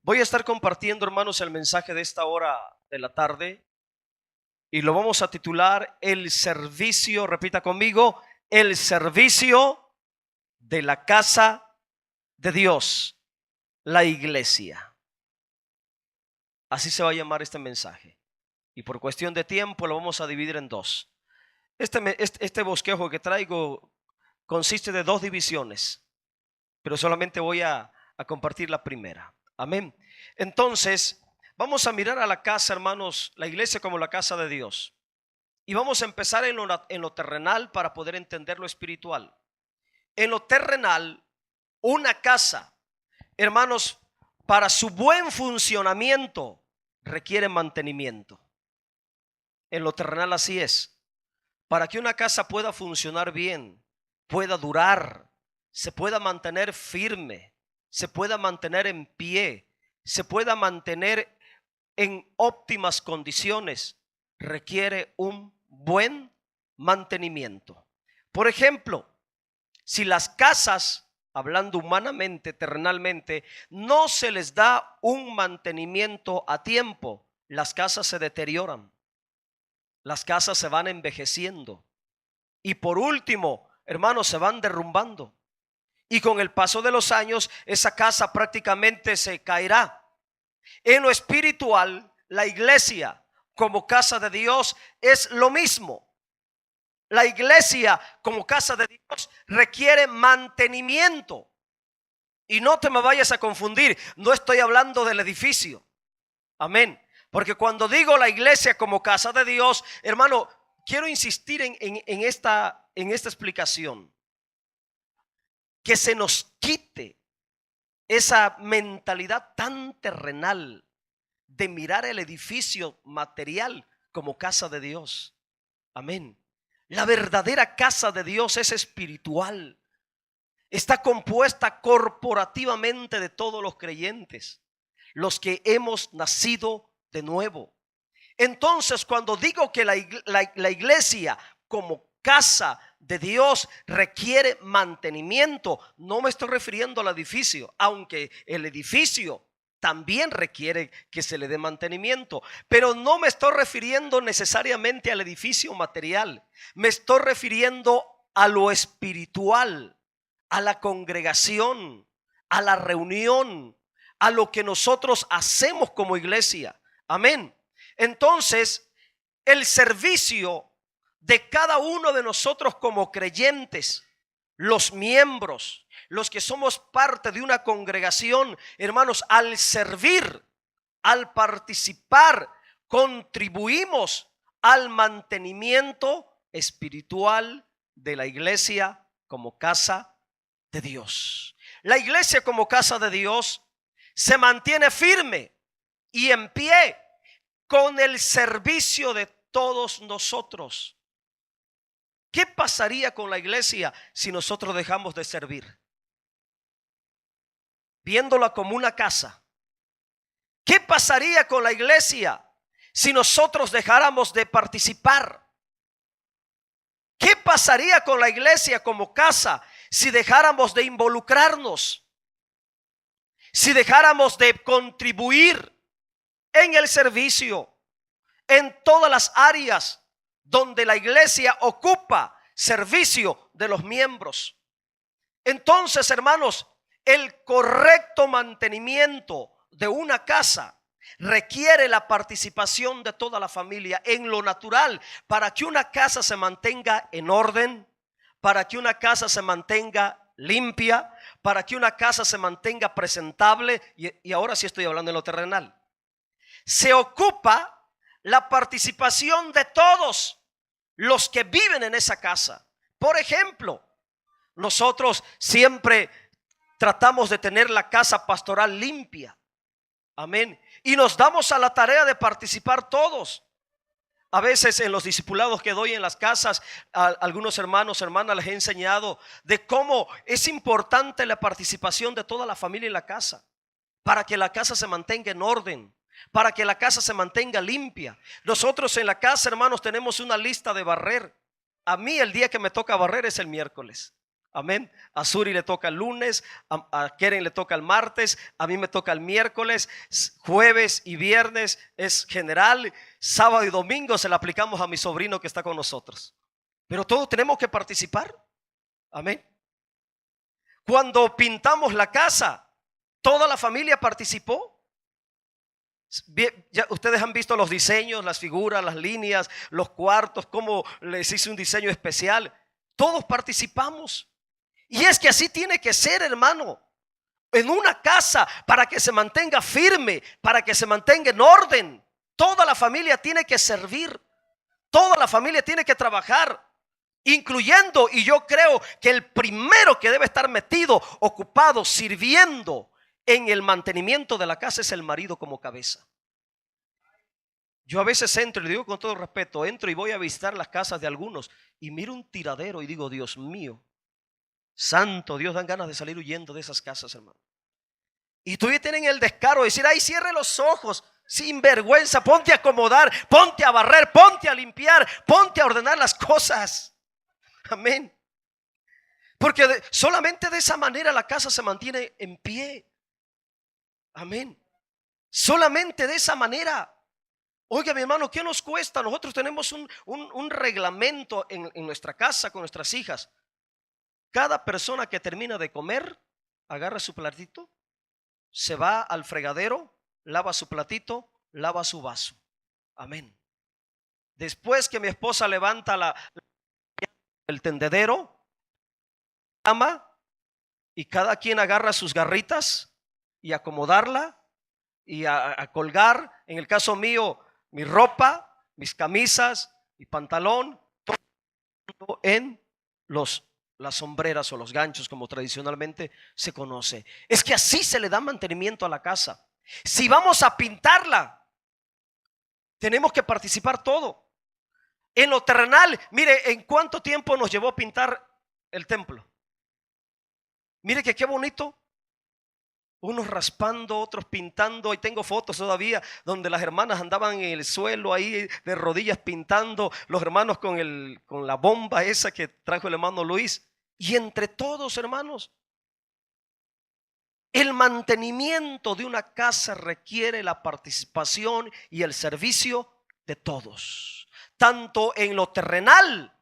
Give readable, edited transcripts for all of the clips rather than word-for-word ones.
Voy a estar compartiendo, hermanos, el mensaje de esta hora de la tarde y lo vamos a titular El servicio, repita conmigo, el servicio de la casa de Dios, la iglesia. Así se va a llamar este mensaje. Y por cuestión de tiempo lo vamos a dividir en dos. Este bosquejo que traigo consiste de dos divisiones, pero solamente voy a compartir la primera. Amén. Entonces, vamos a mirar a la casa, hermanos, la iglesia como la casa de Dios. Y vamos a empezar en lo terrenal para poder entender lo espiritual. En lo terrenal, una casa, hermanos, para su buen funcionamiento requiere mantenimiento. En lo terrenal así es. Para que una casa pueda funcionar bien, pueda durar, se pueda mantener firme, se pueda mantener en pie, se pueda mantener en óptimas condiciones, requiere un buen mantenimiento. Por ejemplo, si las casas, hablando humanamente, terrenalmente, no se les da un mantenimiento a tiempo, las casas se deterioran, las casas se van envejeciendo y por último, hermanos, se van derrumbando. Y con el paso de los años, esa casa prácticamente se caerá. En lo espiritual, la iglesia como casa de Dios es lo mismo. La iglesia como casa de Dios requiere mantenimiento. Y no te me vayas a confundir, no estoy hablando del edificio. Amén. Porque cuando digo la iglesia como casa de Dios, hermano, quiero insistir en esta explicación. Que se nos quite esa mentalidad tan terrenal de mirar el edificio material como casa de Dios. Amén. La verdadera casa de Dios es espiritual. Está compuesta corporativamente de todos los creyentes, los que hemos nacido de nuevo. Entonces, cuando digo que la iglesia como casa de Dios requiere mantenimiento, no me estoy refiriendo al edificio, aunque el edificio también requiere que se le dé mantenimiento, pero no me estoy refiriendo necesariamente al edificio material, me estoy refiriendo a lo espiritual, a la congregación, a la reunión, a lo que nosotros hacemos como iglesia. Amén. Entonces, el servicio de cada uno de nosotros como creyentes, los miembros, los que somos parte de una congregación, hermanos, al servir, al participar, contribuimos al mantenimiento espiritual de la iglesia como casa de Dios. La iglesia como casa de Dios se mantiene firme y en pie con el servicio de todos nosotros. ¿Qué pasaría con la iglesia si nosotros dejamos de servir? Viéndola como una casa. ¿Qué pasaría con la iglesia si nosotros dejáramos de participar? ¿Qué pasaría con la iglesia como casa si dejáramos de involucrarnos? Si dejáramos de contribuir en el servicio, en todas las áreas donde la iglesia ocupa servicio de los miembros. Entonces, hermanos, el correcto mantenimiento de una casa requiere la participación de toda la familia en lo natural para que una casa se mantenga en orden, para que una casa se mantenga limpia, para que una casa se mantenga presentable. Y ahora sí estoy hablando en lo terrenal. Se ocupa la participación de todos los que viven en esa casa. Por ejemplo, nosotros siempre tratamos de tener la casa pastoral limpia. Amén. Y nos damos a la tarea de participar todos. A veces en los discipulados que doy en las casas, a algunos hermanos, hermanas, les he enseñado de cómo es importante la participación de toda la familia en la casa, para que la casa se mantenga en orden, para que la casa se mantenga limpia. Nosotros en la casa, hermanos, tenemos una lista de barrer. A mí el día que me toca barrer es el miércoles. Amén. A Suri le toca el lunes, a Keren le toca el martes, a mí me toca el miércoles, jueves y viernes es general, sábado y domingo se le aplicamos a mi sobrino que está con nosotros. Pero todos tenemos que participar. Amén. Cuando pintamos la casa, toda la familia participó. Ya ustedes han visto los diseños, las figuras, las líneas, los cuartos, cómo les hice un diseño especial. Todos participamos. Y es que así tiene que ser, hermano. En una casa, para que se mantenga firme, para que se mantenga en orden, toda la familia tiene que servir. Toda la familia tiene que trabajar, incluyendo, y yo creo que el primero que debe estar metido, ocupado, sirviendo en el mantenimiento de la casa es el marido como cabeza. Yo a veces entro, y le digo con todo respeto, entro y voy a visitar las casas de algunos y miro un tiradero y digo, Dios mío, santo Dios, dan ganas de salir huyendo de esas casas, hermano. Y todavía tienen el descaro de decir, ay, cierre los ojos, sin vergüenza, ponte a acomodar, ponte a barrer, ponte a limpiar, ponte a ordenar las cosas. Amén. Porque solamente de esa manera la casa se mantiene en pie. Amén. Solamente de esa manera. Oiga, mi hermano, ¿qué nos cuesta? Nosotros tenemos un reglamento en nuestra casa con nuestras hijas. Cada persona que termina de comer, agarra su platito, se va al fregadero, lava su platito, lava su vaso. Amén. Después que mi esposa levanta el tendedero, cama, y cada quien agarra sus garritas y acomodarla y a colgar, en el caso mío, mi ropa, mis camisas, mi pantalón, todo en las sombreras o los ganchos, como tradicionalmente se conoce. Es que así se le da mantenimiento a la casa. Si vamos a pintarla, tenemos que participar todo. En lo terrenal, mire, ¿en cuánto tiempo nos llevó a pintar el templo? Mire que qué bonito. Unos raspando, otros pintando. Y tengo fotos todavía donde las hermanas andaban en el suelo ahí de rodillas pintando. Los hermanos con la bomba esa que trajo el hermano Luis. Y entre todos, hermanos, el mantenimiento de una casa requiere la participación y el servicio de todos. Tanto en lo terrenal,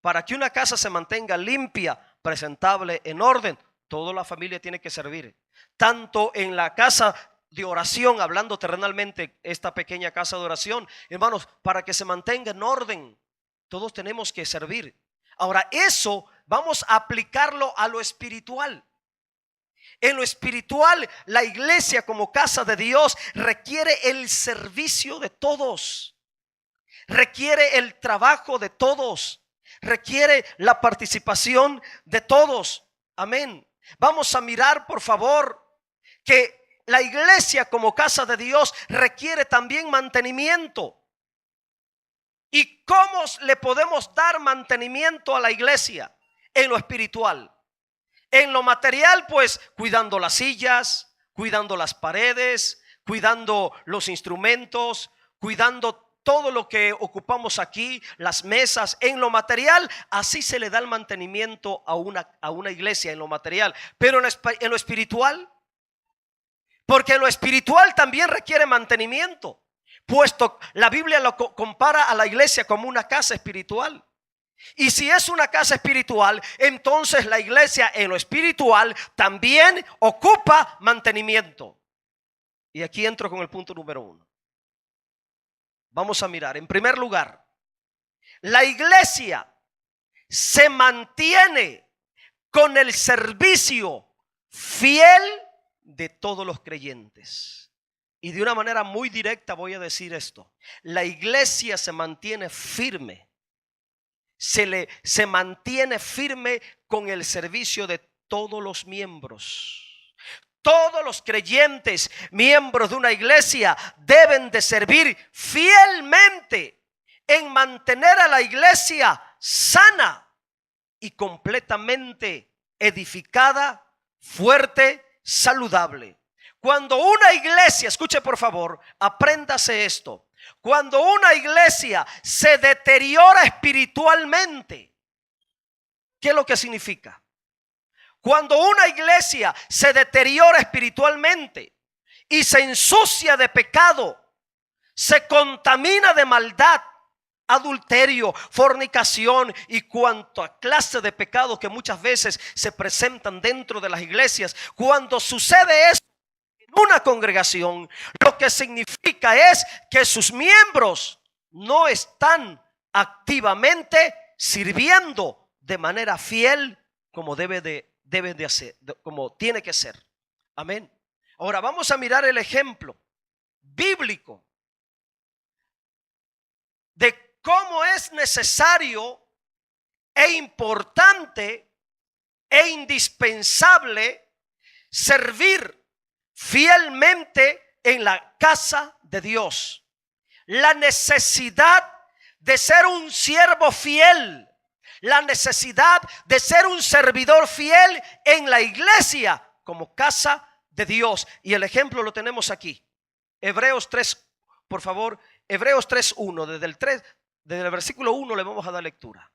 para que una casa se mantenga limpia, presentable, en orden, toda la familia tiene que servir. Tanto en la casa de oración, hablando terrenalmente, esta pequeña casa de oración, hermanos, para que se mantenga en orden, todos tenemos que servir. Ahora, eso vamos a aplicarlo a lo espiritual. En lo espiritual, la iglesia como casa de Dios requiere el servicio de todos, requiere el trabajo de todos, requiere la participación de todos. Amén. Vamos a mirar, por favor, que la iglesia como casa de Dios requiere también mantenimiento. ¿Y cómo le podemos dar mantenimiento a la iglesia? En lo espiritual. En lo material, pues cuidando las sillas, cuidando las paredes, cuidando los instrumentos, cuidando todo lo que ocupamos aquí, las mesas. En lo material, así se le da el mantenimiento a una iglesia, en lo material. Pero en lo espiritual, porque lo espiritual también requiere mantenimiento, puesto la Biblia lo compara a la iglesia como una casa espiritual. Y si es una casa espiritual, entonces la iglesia en lo espiritual también ocupa mantenimiento. Y aquí entro con el punto número 1. Vamos a mirar, en primer lugar, la iglesia se mantiene con el servicio fiel de todos los creyentes. Y de una manera muy directa voy a decir esto: la iglesia se mantiene firme, se mantiene firme con el servicio de todos los miembros. Todos los creyentes, miembros de una iglesia, deben de servir fielmente en mantener a la iglesia sana y completamente edificada, fuerte, saludable. Cuando una iglesia, escuche por favor, apréndase esto. Cuando una iglesia se deteriora espiritualmente, ¿qué es lo que significa? Cuando una iglesia se deteriora espiritualmente y se ensucia de pecado, se contamina de maldad, adulterio, fornicación y cuanta clase de pecados que muchas veces se presentan dentro de las iglesias, cuando sucede eso en una congregación, lo que significa es que sus miembros no están activamente sirviendo de manera fiel como deben de hacer, como tiene que ser. Amén. Ahora vamos a mirar el ejemplo bíblico de cómo es necesario e importante e indispensable servir fielmente en la casa de Dios. La necesidad de ser un siervo fiel, la necesidad de ser un servidor fiel en la iglesia como casa de Dios. Y el ejemplo lo tenemos aquí. Hebreos 3, por favor, Hebreos 3:1, desde el versículo 1 le vamos a dar lectura.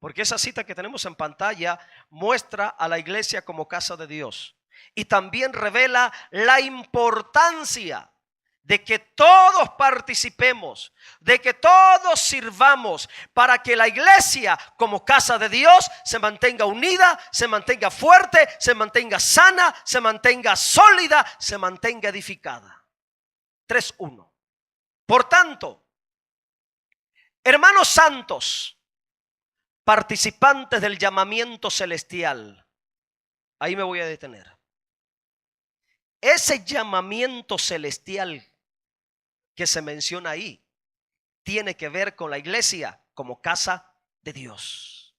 Porque esa cita que tenemos en pantalla muestra a la iglesia como casa de Dios. Y también revela la importancia de que todos participemos, de que todos sirvamos para que la iglesia como casa de Dios se mantenga unida, se mantenga fuerte, se mantenga sana, se mantenga sólida, se mantenga edificada. 3:1. Por tanto, hermanos santos, participantes del llamamiento celestial, ahí me voy a detener. Ese llamamiento celestial que se menciona ahí tiene que ver con la iglesia como casa de Dios.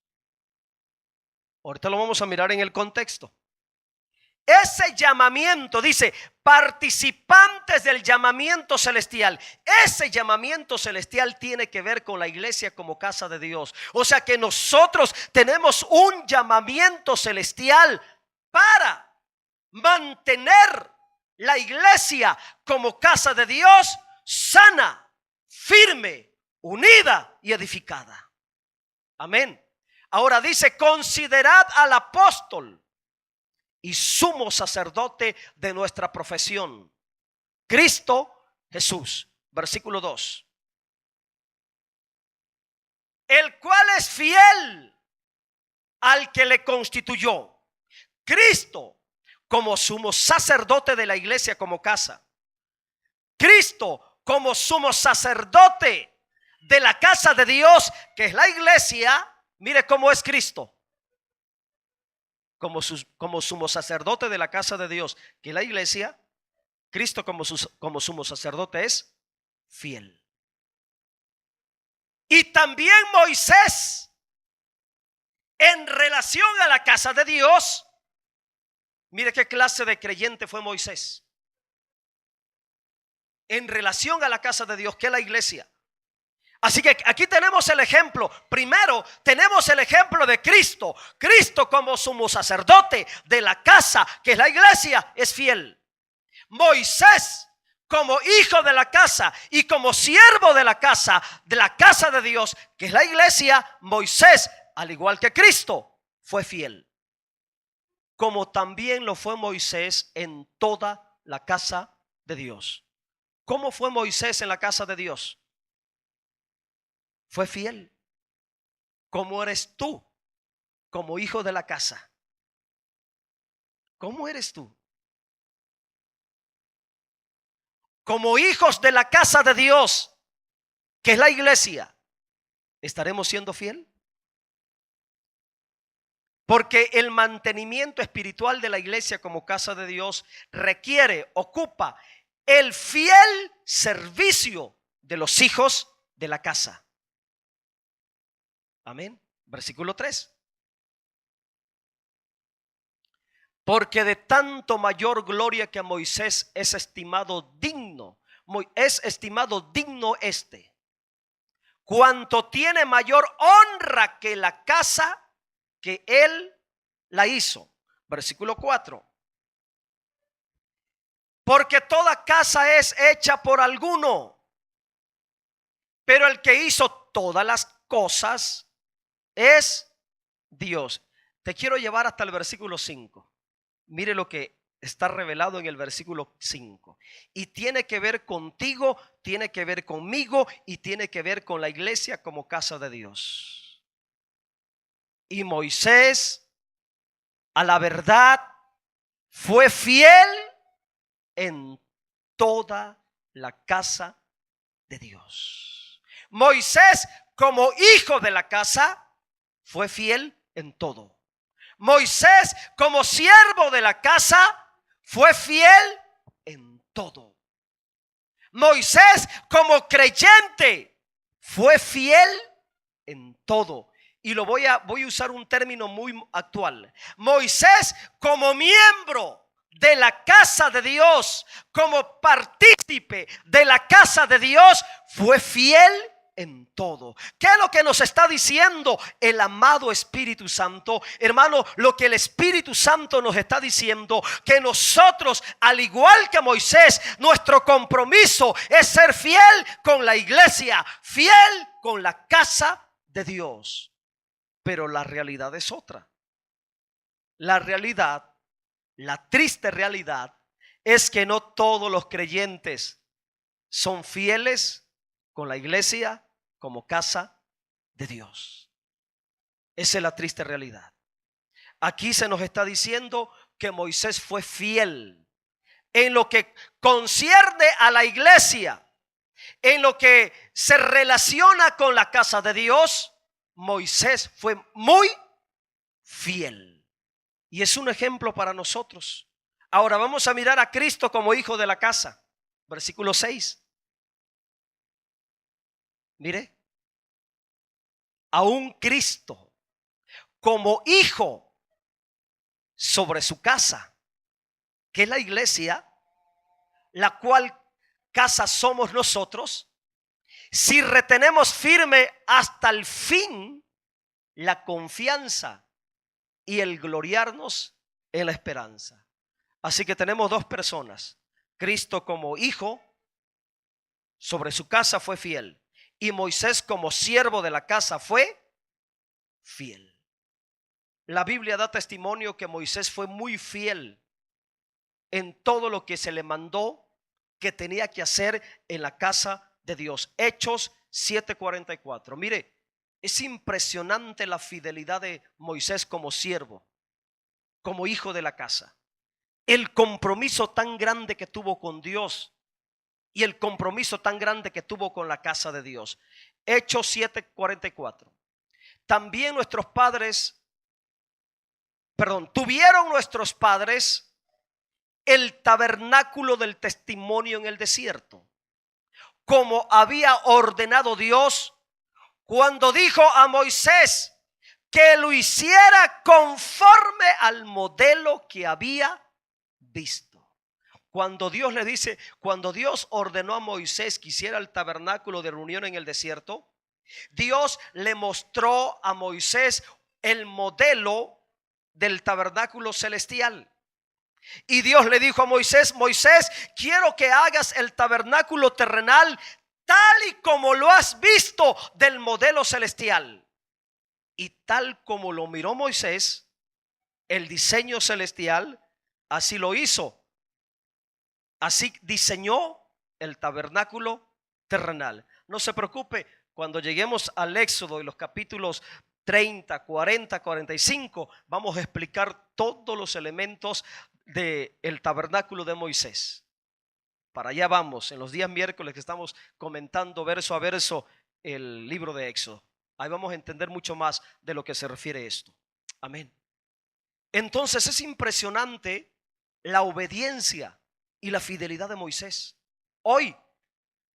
Ahorita lo vamos a mirar en el contexto. Ese llamamiento, dice, participantes del llamamiento celestial. Ese llamamiento celestial tiene que ver con la iglesia como casa de Dios. O sea que nosotros tenemos un llamamiento celestial para mantener la iglesia como casa de Dios sana, firme, unida y edificada. Amén. Ahora dice, considerad al apóstol y sumo sacerdote de nuestra profesión, Cristo Jesús. Versículo 2. El cual es fiel al que le constituyó. Cristo como sumo sacerdote de la iglesia como casa. Cristo como sumo sacerdote de la casa de Dios, que es la iglesia. Mire cómo es Cristo. Como sumo sacerdote de la casa de Dios, que es la iglesia. Cristo como sumo sacerdote es fiel. Y también Moisés, en relación a la casa de Dios, mire qué clase de creyente fue Moisés. En relación a la casa de Dios, que es la iglesia. Así que aquí tenemos el ejemplo. Primero tenemos el ejemplo de Cristo. Cristo como sumo sacerdote de la casa, que es la iglesia, es fiel. Moisés como hijo de la casa y como siervo de la casa de Dios, que es la iglesia. Moisés, al igual que Cristo, fue fiel, como también lo fue Moisés en toda la casa de Dios. ¿Cómo fue Moisés en la casa de Dios? Fue fiel. ¿Cómo eres tú como hijo de la casa? ¿Cómo eres tú? Como hijos de la casa de Dios, que es la iglesia, ¿estaremos siendo fiel? Porque el mantenimiento espiritual de la iglesia como casa de Dios ocupa el fiel servicio de los hijos de la casa. Amén. Versículo 3. Porque de tanto mayor gloria que a Moisés es estimado digno cuanto tiene mayor honra que la casa que él la hizo. Versículo 4. Porque toda casa es hecha por alguno, pero el que hizo todas las cosas es Dios. Te quiero llevar hasta el versículo 5. Mire lo que está revelado en el versículo 5. Y tiene que ver contigo, tiene que ver conmigo y tiene que ver con la iglesia como casa de Dios. Y Moisés, a la verdad, fue fiel en toda la casa de Dios. Moisés, como hijo de la casa, fue fiel en todo. Moisés, como siervo de la casa, fue fiel en todo. Moisés, como creyente, fue fiel en todo. Y voy a usar un término muy actual. Moisés, como miembro de la casa de Dios, como partícipe de la casa de Dios, fue fiel en todo. ¿Qué es lo que nos está diciendo el amado Espíritu Santo? Hermano, lo que el Espíritu Santo nos está diciendo, que nosotros, al igual que Moisés, nuestro compromiso es ser fiel con la iglesia, fiel con la casa de Dios. Pero la realidad es otra. La realidad, la triste realidad, es que no todos los creyentes son fieles con la iglesia como casa de Dios. Esa es la triste realidad. Aquí se nos está diciendo que Moisés fue fiel en lo que concierne a la iglesia, en lo que se relaciona con la casa de Dios. Moisés fue muy fiel y es un ejemplo para nosotros. Ahora vamos a mirar a Cristo como hijo de la casa. Versículo 6. Mire, aún Cristo como hijo sobre su casa, que es la iglesia, la cual casa somos nosotros, si retenemos firme hasta el fin la confianza y el gloriarnos en la esperanza. Así que tenemos dos personas. Cristo como hijo sobre su casa fue fiel, y Moisés como siervo de la casa fue fiel. La Biblia da testimonio que Moisés fue muy fiel en todo lo que se le mandó que tenía que hacer en la casa de Dios. Hechos 7:44. Mire, es impresionante la fidelidad de Moisés como siervo, como hijo de la casa. El compromiso tan grande que tuvo con Dios y el compromiso tan grande que tuvo con la casa de Dios. Hechos 7:44. También tuvieron nuestros padres el tabernáculo del testimonio en el desierto, como había ordenado Dios cuando dijo a Moisés que lo hiciera conforme al modelo que había visto. Cuando Dios ordenó a Moisés que hiciera el tabernáculo de reunión en el desierto, Dios le mostró a Moisés el modelo del tabernáculo celestial. Y Dios le dijo a Moisés: Moisés, quiero que hagas el tabernáculo terrenal tal y como lo has visto del modelo celestial. Y tal como lo miró Moisés, el diseño celestial, así lo hizo. Así diseñó el tabernáculo terrenal. No se preocupe, cuando lleguemos al Éxodo y los capítulos 30, 40, 45, vamos a explicar todos los elementos del tabernáculo de Moisés. Para allá vamos, en los días miércoles que estamos comentando verso a verso el libro de Éxodo. Ahí vamos a entender mucho más de lo que se refiere esto. Amén. Entonces es impresionante la obediencia y la fidelidad de Moisés. Hoy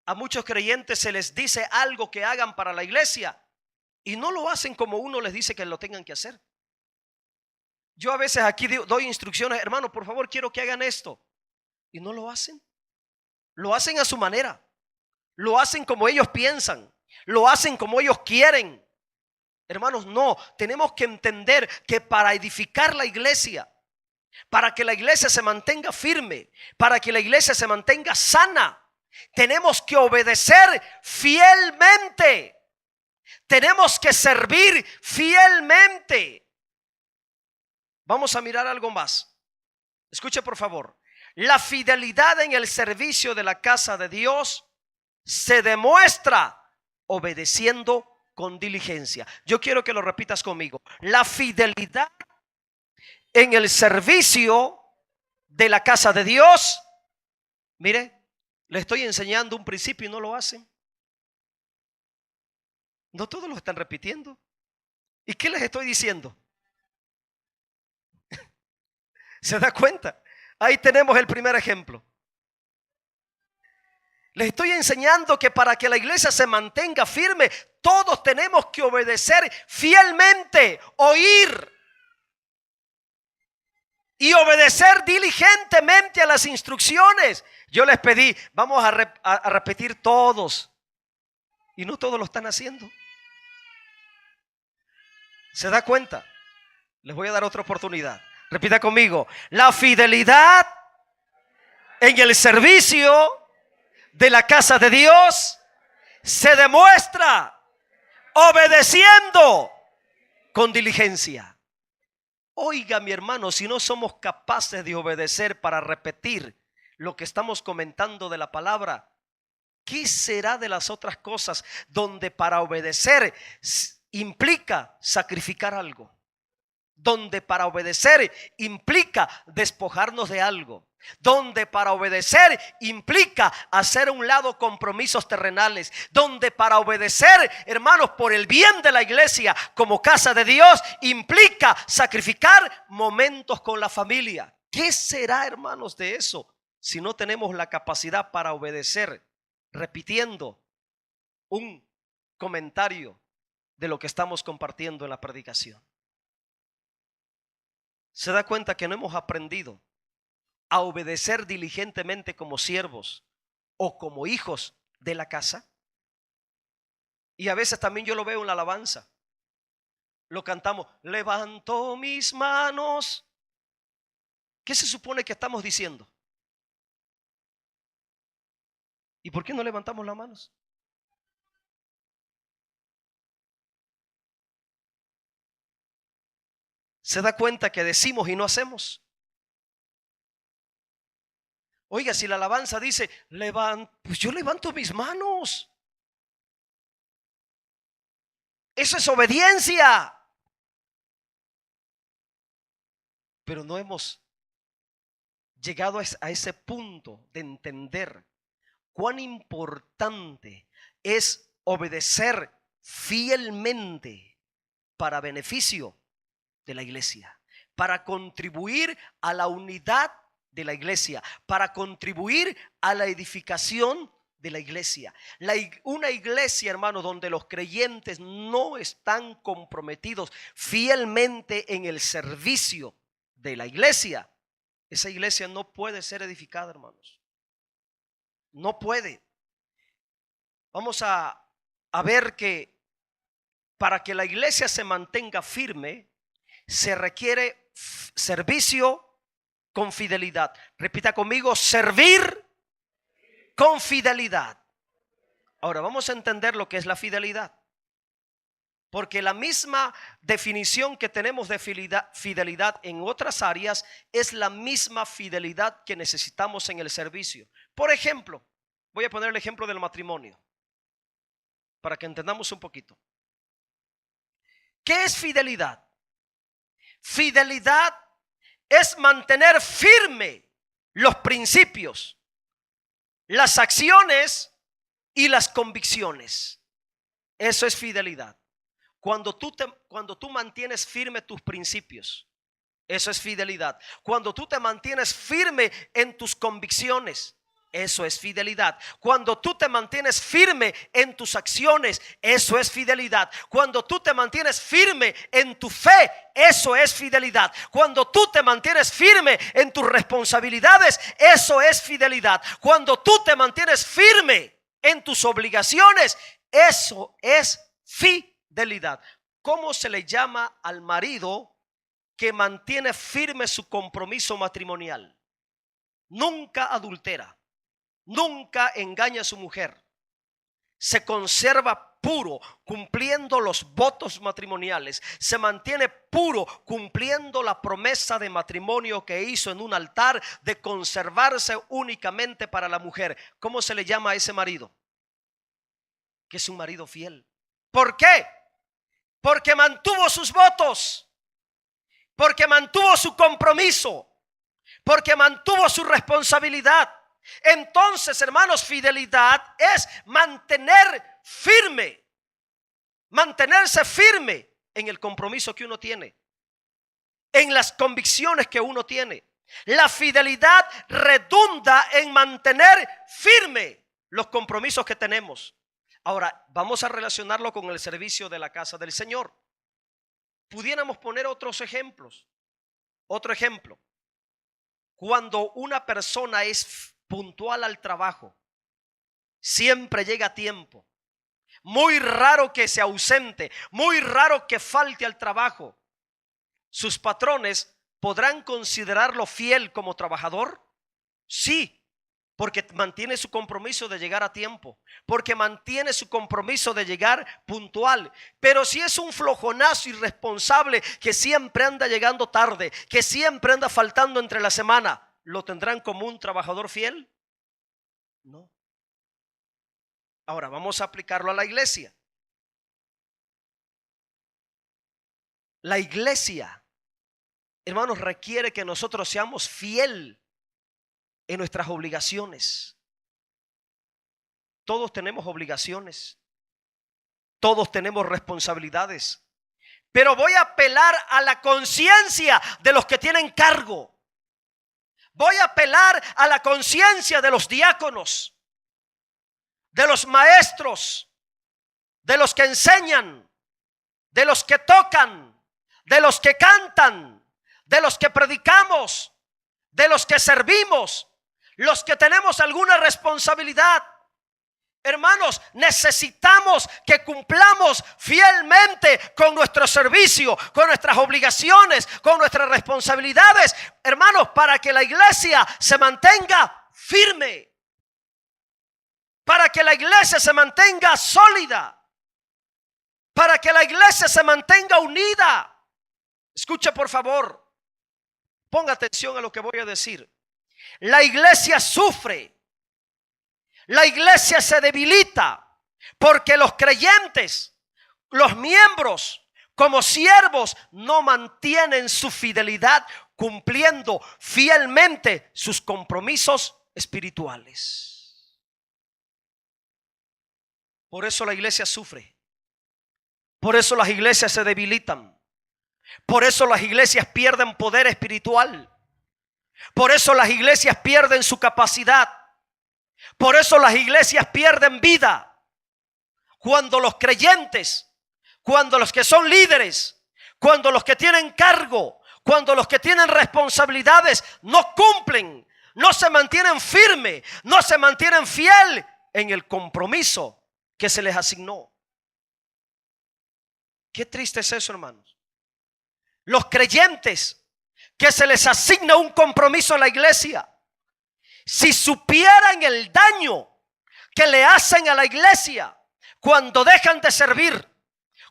a muchos creyentes se les dice algo que hagan para la iglesia y no lo hacen como uno les dice que lo tengan que hacer. Yo a veces aquí doy instrucciones: hermano, por favor, quiero que hagan esto, y no lo hacen. Lo hacen a su manera, lo hacen como ellos piensan, lo hacen como ellos quieren. Hermanos, no, tenemos que entender que para edificar la iglesia, para que la iglesia se mantenga firme, para que la iglesia se mantenga sana, tenemos que obedecer fielmente. Tenemos que servir fielmente. Vamos a mirar algo más. Escuche por favor. La fidelidad en el servicio de la casa de Dios se demuestra obedeciendo con diligencia. Yo quiero que lo repitas conmigo. La fidelidad en el servicio de la casa de Dios. Mire, le estoy enseñando un principio y no lo hacen. No todos lo están repitiendo. ¿Y qué les estoy diciendo? ¿Se da cuenta? Ahí tenemos el primer ejemplo. Les estoy enseñando que para que la iglesia se mantenga firme, todos tenemos que obedecer fielmente, oír y obedecer diligentemente a las instrucciones. Yo les pedí, vamos a repetir todos. Y no todos lo están haciendo. ¿Se da cuenta? Les voy a dar otra oportunidad. Repita conmigo. La fidelidad en el servicio de la casa de Dios se demuestra obedeciendo con diligencia. Oiga, mi hermano, si no somos capaces de obedecer para repetir lo que estamos comentando de la palabra, ¿qué será de las otras cosas donde para obedecer implica sacrificar algo? Donde para obedecer implica despojarnos de algo. Donde para obedecer implica hacer a un lado compromisos terrenales. Donde para obedecer, hermanos, por el bien de la iglesia como casa de Dios, implica sacrificar momentos con la familia. ¿Qué será, hermanos, de eso si no tenemos la capacidad para obedecer repitiendo un comentario de lo que estamos compartiendo en la predicación? ¿Se da cuenta que no hemos aprendido a obedecer diligentemente como siervos o como hijos de la casa? Y a veces también yo lo veo en la alabanza. Lo cantamos, levanto mis manos. ¿Qué se supone que estamos diciendo? ¿Y por qué no levantamos las manos? ¿Se da cuenta que decimos y no hacemos? Oiga, si la alabanza dice, pues yo levanto mis manos. Eso es obediencia. Pero no hemos llegado a ese punto de entender cuán importante es obedecer fielmente para beneficio de la iglesia, para contribuir a la unidad de la iglesia, para contribuir a la edificación de la iglesia. Una iglesia, hermano, donde los creyentes no están comprometidos fielmente en el servicio de la iglesia, esa iglesia no puede ser edificada, hermanos. No puede. Vamos a ver que para que la iglesia se mantenga firme, se requiere servicio con fidelidad. Repita conmigo, servir con fidelidad. Ahora vamos a entender lo que es la fidelidad. Porque la misma definición que tenemos de fidelidad en otras áreas es la misma fidelidad que necesitamos en el servicio. Por ejemplo, voy a poner el ejemplo del matrimonio para que entendamos un poquito. ¿Qué es fidelidad? Fidelidad es mantener firme los principios, las acciones y las convicciones. Eso es fidelidad. Cuando tú mantienes firme tus principios, eso es fidelidad. Cuando tú te mantienes firme en tus convicciones, eso es fidelidad. Cuando tú te mantienes firme en tus acciones, eso es fidelidad. Cuando tú te mantienes firme en tu fe, eso es fidelidad. Cuando tú te mantienes firme en tus responsabilidades, eso es fidelidad. Cuando tú te mantienes firme en tus obligaciones, eso es fidelidad. ¿Cómo se le llama al marido que mantiene firme su compromiso matrimonial? Nunca adultera. Nunca engaña a su mujer. Se conserva puro cumpliendo los votos matrimoniales, se mantiene puro cumpliendo la promesa de matrimonio que hizo en un altar de conservarse únicamente para la mujer, ¿cómo se le llama a ese marido? Que es un marido fiel. ¿Por qué? Porque mantuvo sus votos, porque mantuvo su compromiso, porque mantuvo su responsabilidad. Entonces, hermanos, fidelidad es mantenerse firme en el compromiso que uno tiene, en las convicciones que uno tiene. La fidelidad redunda en mantener firme los compromisos que tenemos. Ahora, vamos a relacionarlo con el servicio de la casa del Señor. Pudiéramos poner otros ejemplos. Otro ejemplo. Cuando una persona es puntual al trabajo, siempre llega a tiempo, muy raro que se ausente, muy raro que falte al trabajo, ¿sus patrones podrán considerarlo fiel como trabajador? Sí, porque mantiene su compromiso de llegar a tiempo, porque mantiene su compromiso de llegar puntual. Pero si es un flojonazo irresponsable que siempre anda llegando tarde, que siempre anda faltando entre la semana, ¿lo tendrán como un trabajador fiel? No. Ahora vamos a aplicarlo a la iglesia. La iglesia, hermanos, requiere que nosotros seamos fiel en nuestras obligaciones. Todos tenemos obligaciones, todos tenemos responsabilidades, pero voy a apelar a la conciencia de los que tienen cargo. Voy a apelar a la conciencia de los diáconos, de los maestros, de los que enseñan, de los que tocan, de los que cantan, de los que predicamos, de los que servimos, los que tenemos alguna responsabilidad. Hermanos, necesitamos que cumplamos fielmente con nuestro servicio, con nuestras obligaciones, con nuestras responsabilidades, hermanos, para que la iglesia se mantenga firme, para que la iglesia se mantenga sólida, para que la iglesia se mantenga unida. Escuche, por favor, ponga atención a lo que voy a decir. La iglesia sufre, la iglesia se debilita porque los creyentes, los miembros, como siervos, no mantienen su fidelidad cumpliendo fielmente sus compromisos espirituales. Por eso la iglesia sufre, por eso las iglesias se debilitan, por eso las iglesias pierden poder espiritual, por eso las iglesias pierden su capacidad. Por eso las iglesias pierden vida. Cuando los creyentes, cuando los que son líderes, cuando los que tienen cargo, cuando los que tienen responsabilidades no cumplen, no se mantienen firmes, no se mantienen fiel en el compromiso que se les asignó. Qué triste es eso, hermanos. Los creyentes que se les asigna un compromiso en la iglesia, si supieran el daño que le hacen a la iglesia cuando dejan de servir,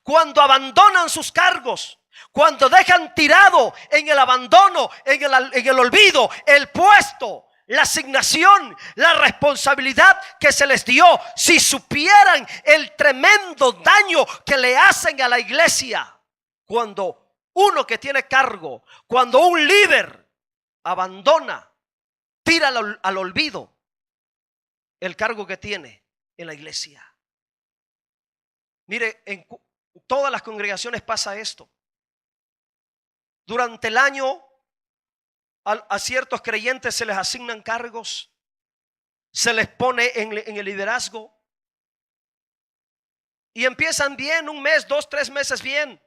cuando abandonan sus cargos, cuando dejan tirado en el abandono, en el olvido, el puesto, la asignación, la responsabilidad que se les dio, si supieran el tremendo daño que le hacen a la iglesia cuando uno que tiene cargo, cuando un líder abandona, tira al olvido el cargo que tiene en la iglesia. Mire, en todas las congregaciones pasa esto. Durante el año a ciertos creyentes se les asignan cargos, se les pone en el liderazgo y empiezan bien, un mes, 2, 3 meses bien.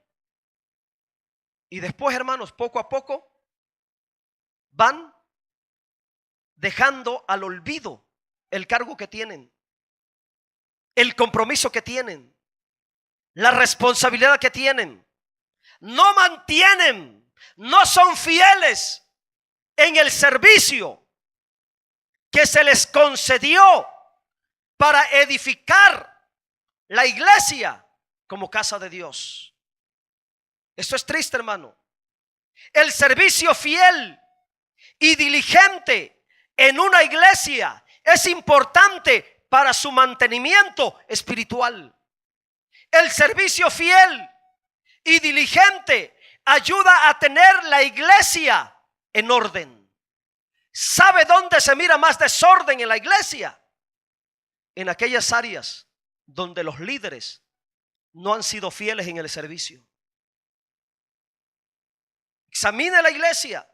Y después, hermanos, poco a poco van dejando al olvido el cargo que tienen, el compromiso que tienen, la responsabilidad que tienen. No mantienen, no son fieles en el servicio que se les concedió para edificar la iglesia como casa de Dios. Esto es triste, hermano. El servicio fiel y diligente en una iglesia es importante para su mantenimiento espiritual. El servicio fiel y diligente ayuda a tener la iglesia en orden. ¿Sabe dónde se mira más desorden en la iglesia? En aquellas áreas donde los líderes no han sido fieles en el servicio. Examine la iglesia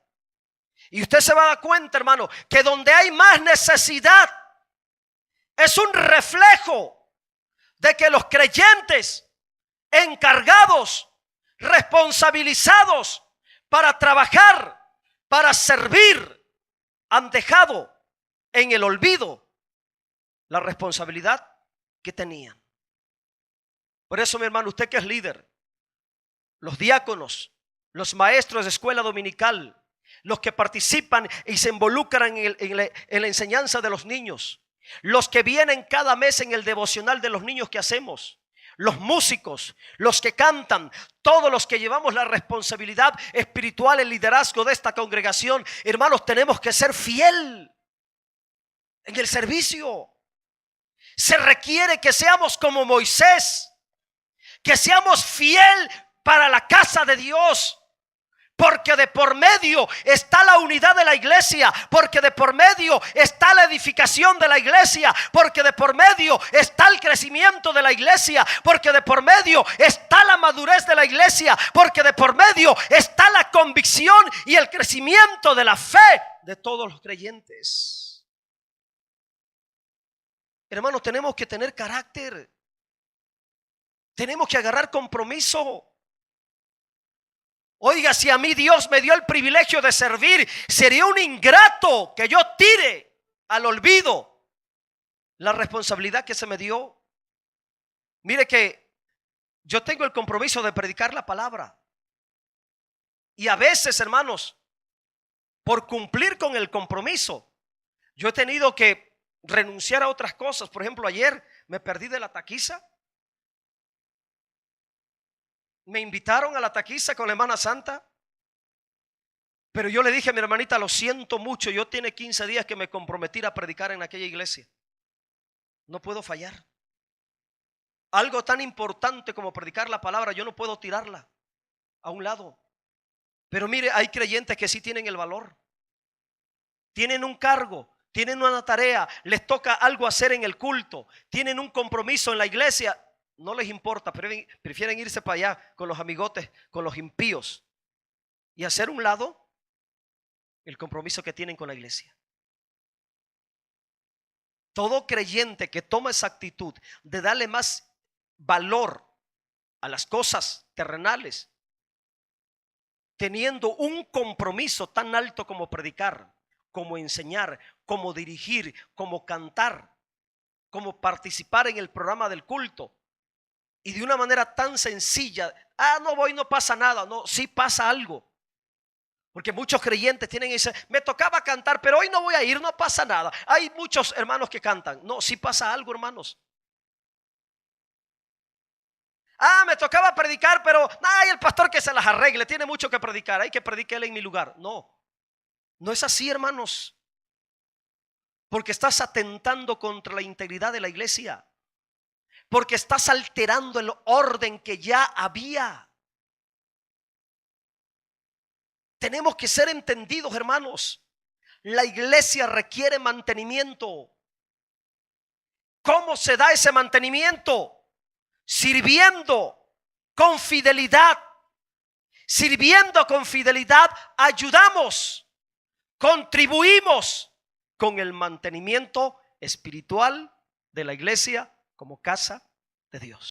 y usted se va a dar cuenta, hermano, que donde hay más necesidad es un reflejo de que los creyentes encargados, responsabilizados para trabajar, para servir, han dejado en el olvido la responsabilidad que tenían. Por eso, mi hermano, usted que es líder, los diáconos, los maestros de escuela dominical, los que participan y se involucran en la enseñanza de los niños, los que vienen cada mes en el devocional de los niños que hacemos, los músicos, los que cantan, todos los que llevamos la responsabilidad espiritual, el liderazgo de esta congregación, hermanos, tenemos que ser fiel en el servicio. Se requiere que seamos como Moisés, que seamos fiel para la casa de Dios. Porque de por medio está la unidad de la iglesia, porque de por medio está la edificación de la iglesia, porque de por medio está el crecimiento de la iglesia, porque de por medio está la madurez de la iglesia, porque de por medio está la convicción y el crecimiento de la fe de todos los creyentes. Hermanos, tenemos que tener carácter, tenemos que agarrar compromiso. Oiga, si a mí Dios me dio el privilegio de servir, sería un ingrato que yo tire al olvido la responsabilidad que se me dio. Mire que yo tengo el compromiso de predicar la palabra. Y a veces, hermanos, por cumplir con el compromiso, yo he tenido que renunciar a otras cosas. Por ejemplo, ayer me perdí de la taquiza. Me invitaron a la taquiza con la hermana Santa, pero yo le dije a mi hermanita, lo siento mucho, yo tiene 15 días que me comprometí a predicar en aquella iglesia. No puedo fallar. Algo tan importante como predicar la palabra, yo no puedo tirarla a un lado. Pero mire, hay creyentes que sí tienen el valor. Tienen un cargo, tienen una tarea, les toca algo hacer en el culto, tienen un compromiso en la iglesia. No les importa, prefieren irse para allá con los amigotes, con los impíos y hacer un lado el compromiso que tienen con la iglesia. Todo creyente que toma esa actitud de darle más valor a las cosas terrenales, teniendo un compromiso tan alto como predicar, como enseñar, como dirigir, como cantar, como participar en el programa del culto, y de una manera tan sencilla, no voy, no pasa nada. No, sí pasa algo. Porque muchos creyentes tienen ese, me tocaba cantar, pero hoy no voy a ir, no pasa nada. Hay muchos hermanos que cantan. No, sí pasa algo, hermanos. Me tocaba predicar, pero hay el pastor que se las arregle, tiene mucho que predicar, hay que predicar él en mi lugar. No, no es así, hermanos. Porque estás atentando contra la integridad de la iglesia. Porque estás alterando el orden que ya había. Tenemos que ser entendidos, hermanos. La iglesia requiere mantenimiento. ¿Cómo se da ese mantenimiento? Sirviendo con fidelidad. Sirviendo con fidelidad, ayudamos, contribuimos con el mantenimiento espiritual de la iglesia como casa de Dios.